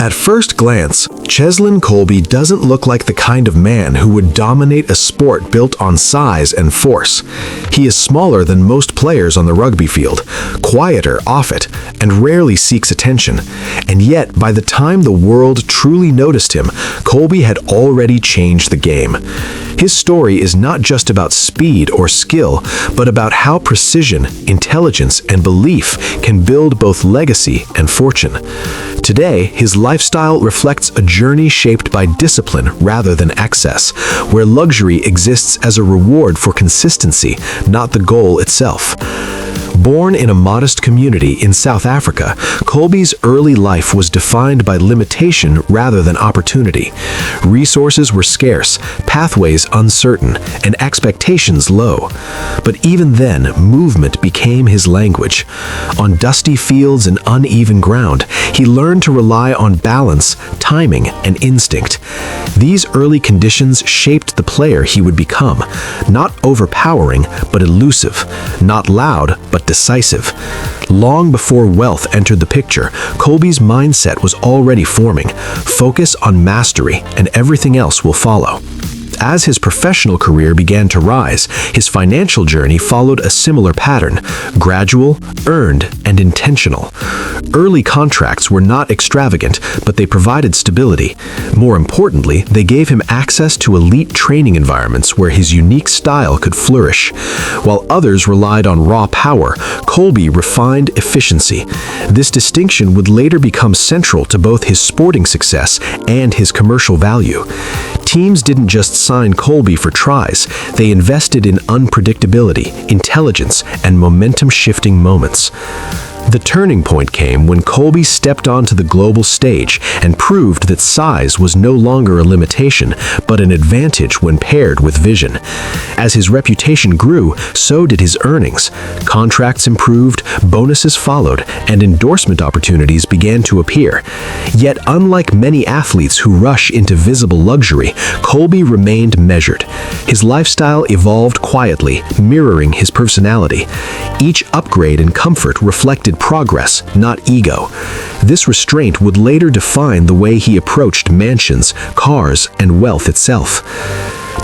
At first glance, Cheslin Kolbe doesn't look like the kind of man who would dominate a sport built on size and force. He is smaller than most players on the rugby field, quieter off it, and rarely seeks attention. And yet, by the time the world truly noticed him, Kolbe had already changed the game. His story is not just about speed or skill, but about how precision, intelligence, and belief can build both legacy and fortune. Today, his lifestyle reflects a journey shaped by discipline rather than excess, where luxury exists as a reward for consistency, not the goal itself. Born in a modest community in South Africa, Kolbe's early life was defined by limitation rather than opportunity. Resources were scarce, pathways uncertain, and expectations low. But even then, movement became his language. On dusty fields and uneven ground, he learned to rely on balance, timing, and instinct. These early conditions shaped the player he would become, not overpowering, but elusive, not loud, but decisive. Long before wealth entered the picture, Kolbe's mindset was already forming. Focus on mastery, and everything else will follow. As his professional career began to rise, his financial journey followed a similar pattern: gradual, earned, and intentional. Early contracts were not extravagant, but they provided stability. More importantly, they gave him access to elite training environments where his unique style could flourish. While others relied on raw power, Kolbe refined efficiency. This distinction would later become central to both his sporting success and his commercial value. Teams didn't just sign Kolbe for tries, they invested in unpredictability, intelligence, and momentum-shifting moments. The turning point came when Kolbe stepped onto the global stage and proved that size was no longer a limitation, but an advantage when paired with vision. As his reputation grew, so did his earnings. Contracts improved, bonuses followed, and endorsement opportunities began to appear. Yet, unlike many athletes who rush into visible luxury, Kolbe remained measured. His lifestyle evolved quietly, mirroring his personality. Each upgrade in comfort reflected progress, not ego. This restraint would later define the way he approached mansions, cars, and wealth itself.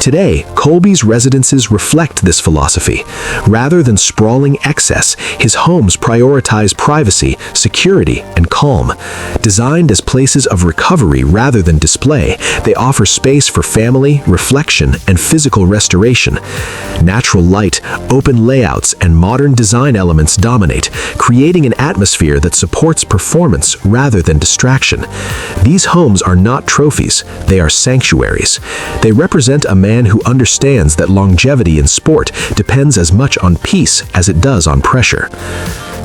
Today, Kolbe's residences reflect this philosophy. Rather than sprawling excess, his homes prioritize privacy, security, and calm. Designed as places of recovery rather than display, they offer space for family, reflection, and physical restoration. Natural light, open layouts, and modern design elements dominate, creating an atmosphere that supports performance rather than distraction. These homes are not trophies, they are sanctuaries. They represent a man who understands that longevity in sport depends as much on peace as it does on pressure.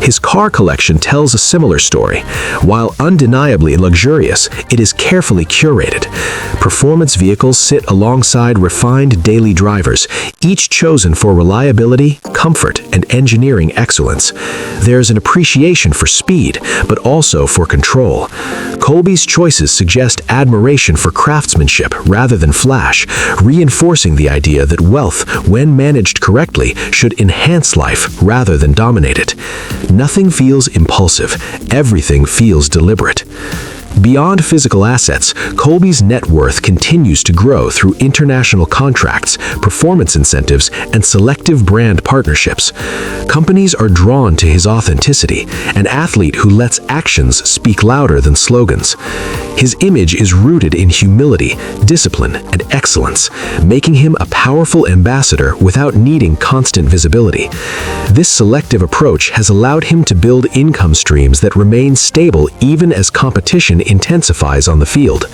His car collection tells a similar story. While undeniably luxurious, it is carefully curated. Performance vehicles sit alongside refined daily drivers, each chosen for reliability, comfort, and engineering excellence. There's an appreciation for speed, but also for control. Kolbe's choices suggest admiration for craftsmanship rather than flash, reinforcing the idea that wealth, when managed correctly, should enhance life rather than dominate it. Nothing feels impulsive, everything feels deliberate. Beyond physical assets, Kolbe's net worth continues to grow through international contracts, performance incentives, and selective brand partnerships. Companies are drawn to his authenticity, an athlete who lets actions speak louder than slogans. His image is rooted in humility, discipline, and excellence, making him a powerful ambassador without needing constant visibility. This selective approach has allowed him to build income streams that remain stable even as competition intensifies on the field.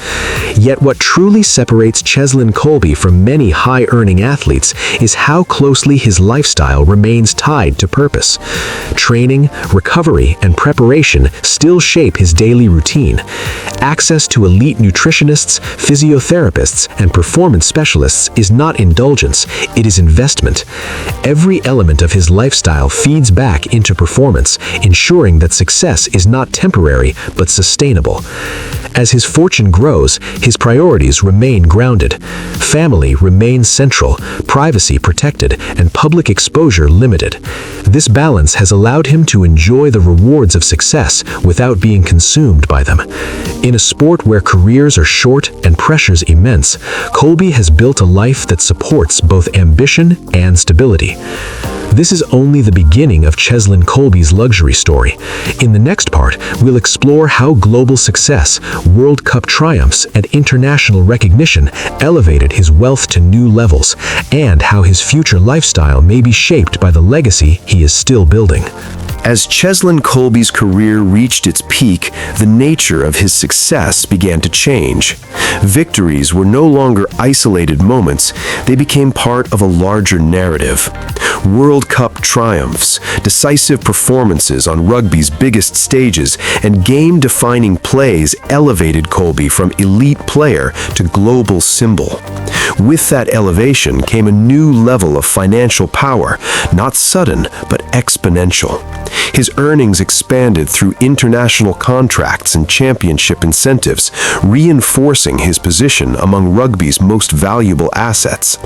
Yet what truly separates Cheslin Kolbe from many high-earning athletes is how closely his lifestyle remains tied to purpose. Training, recovery, and preparation still shape his daily routine. Access to elite nutritionists, physiotherapists, and performance specialists is not indulgence, it is investment. Every element of his lifestyle feeds back into performance, ensuring that success is not temporary but sustainable. As his fortune grows, his priorities remain grounded. Family remains central, privacy protected, and public exposure limited. This balance has allowed him to enjoy the rewards of success without being consumed by them. In a sport where careers are short and pressures immense, Kolbe has built a life that supports both ambition and stability. This is only the beginning of Cheslin Kolbe's luxury story. In the next part, we'll explore how global success, World Cup triumphs, and international recognition elevated his wealth to new levels, and how his future lifestyle may be shaped by the legacy he is still building. As Cheslin Kolbe's career reached its peak, the nature of his success began to change. Victories were no longer isolated moments, they became part of a larger narrative. World Cup triumphs, decisive performances on rugby's biggest stages, and game-defining plays elevated Kolbe from elite player to global symbol. With that elevation came a new level of financial power, not sudden but exponential. His earnings expanded through international contracts and championship incentives, reinforcing his position among rugby's most valuable assets.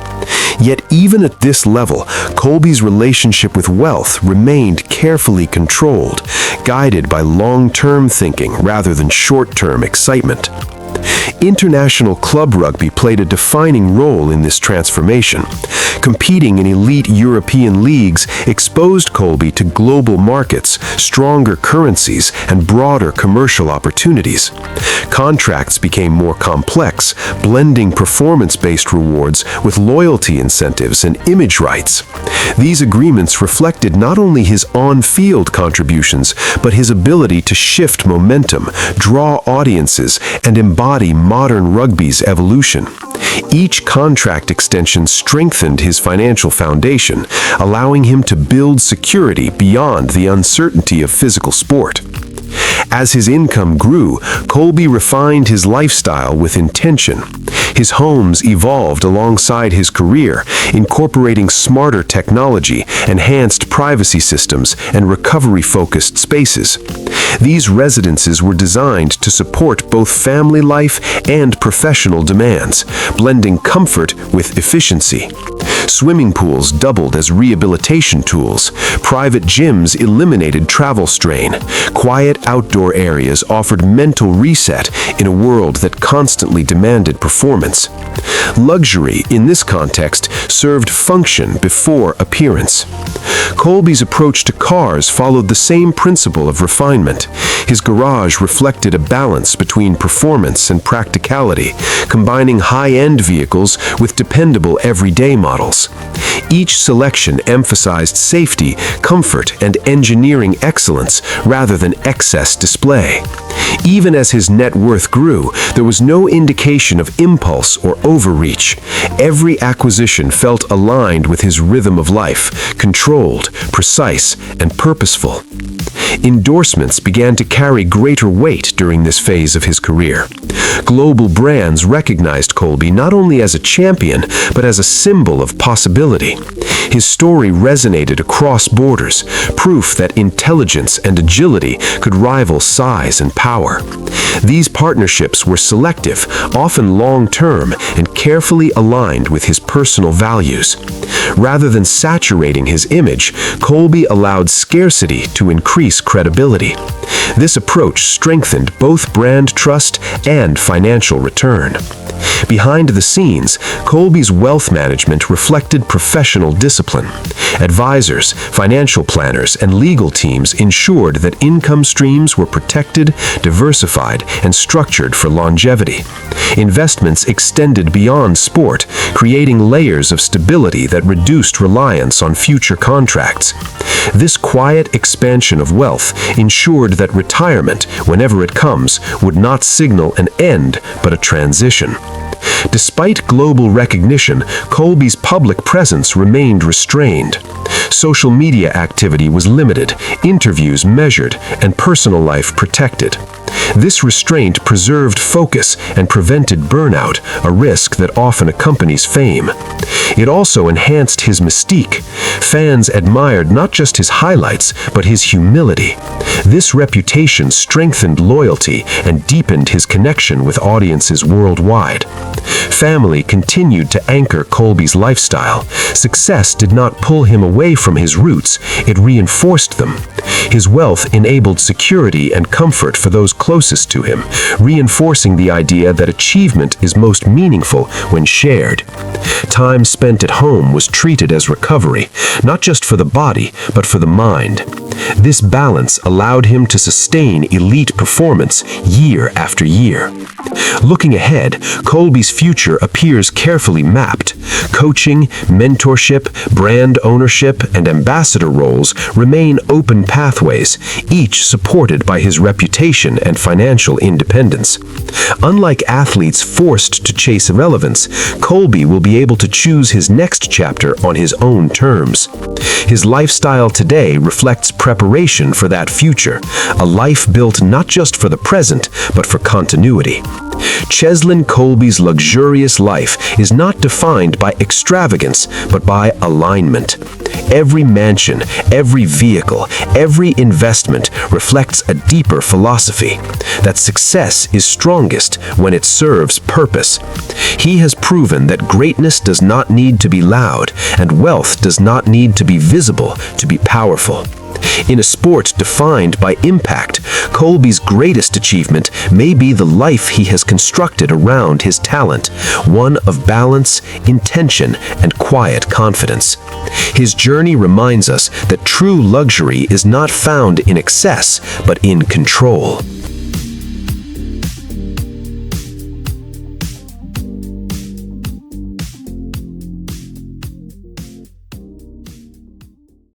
Yet even at this level, Kolbe's relationship with wealth remained carefully controlled, guided by long-term thinking rather than short-term excitement. International club rugby played a defining role in this transformation. Competing in elite European leagues exposed Kolbe to global markets, stronger currencies, and broader commercial opportunities. Contracts became more complex, blending performance-based rewards with loyalty incentives and image rights. These agreements reflected not only his on-field contributions, but his ability to shift momentum, draw audiences, and embody modern rugby's evolution. Each contract extension strengthened his financial foundation, allowing him to build security beyond the uncertainty of physical sport. As his income grew, Kolbe refined his lifestyle with intention. His homes evolved alongside his career, incorporating smarter technology, enhanced privacy systems, and recovery-focused spaces. These residences were designed to support both family life and professional demands, blending comfort with efficiency. Swimming pools doubled as rehabilitation tools, private gyms eliminated travel strain, quiet outdoor areas offered mental reset in a world that constantly demanded performance. Luxury, in this context, served function before appearance. Kolbe's approach to cars followed the same principle of refinement. His garage reflected a balance between performance and practicality, combining high-end vehicles with dependable everyday models. Each selection emphasized safety, comfort, and engineering excellence rather than excess display. Even as his net worth grew, there was no indication of impulse or overreach. Every acquisition felt aligned with his rhythm of life, controlled, precise, and purposeful. Endorsements began to carry greater weight during this phase of his career. Global brands recognized Kolbe not only as a champion, but as a symbol of possibility. His story resonated across borders, proof that intelligence and agility could rival size and power. These partnerships were selective, often long-term, and carefully aligned with his personal values. Rather than saturating his image, Kolbe allowed scarcity to increase credibility. This approach strengthened both brand trust and financial return. Behind the scenes, Kolbe's wealth management reflected professional discipline. Advisors, financial planners, and legal teams ensured that income streams were protected, diversified, and structured for longevity. Investments extended beyond sport, creating layers of stability that reduced reliance on future contracts. This quiet expansion of wealth ensured that retirement, whenever it comes, would not signal an end but a transition. Despite global recognition, Kolbe's public presence remained restrained. Social media activity was limited, interviews measured, and personal life protected. This restraint preserved focus and prevented burnout, a risk that often accompanies fame. It also enhanced his mystique. Fans admired not just his highlights, but his humility. This reputation strengthened loyalty and deepened his connection with audiences worldwide. Family continued to anchor Kolbe's lifestyle. Success did not pull him away from his roots, it reinforced them. His wealth enabled security and comfort for those closest to him, reinforcing the idea that achievement is most meaningful when shared. Time spent at home was treated as recovery, not just for the body, but for the mind. This balance allowed him to sustain elite performance year after year. Looking ahead, Kolbe's future appears carefully mapped. Coaching, mentorship, brand ownership, and ambassador roles remain open pathways, each supported by his reputation and financial independence. Unlike athletes forced to chase relevance, Kolbe will be able to choose his next chapter on his own terms. His lifestyle today reflects preparation for that future, a life built not just for the present, but for continuity. Cheslin Kolbe's luxurious life is not defined by extravagance, but by alignment. Every mansion, every vehicle, every investment reflects a deeper philosophy, that success is strongest when it serves purpose. He has proven that greatness does not need to be loud, and wealth does not need to be visible to be powerful. In a sport defined by impact, Kolbe's greatest achievement may be the life he has constructed around his talent, one of balance, intention, and quiet confidence. His journey reminds us that true luxury is not found in excess, but in control.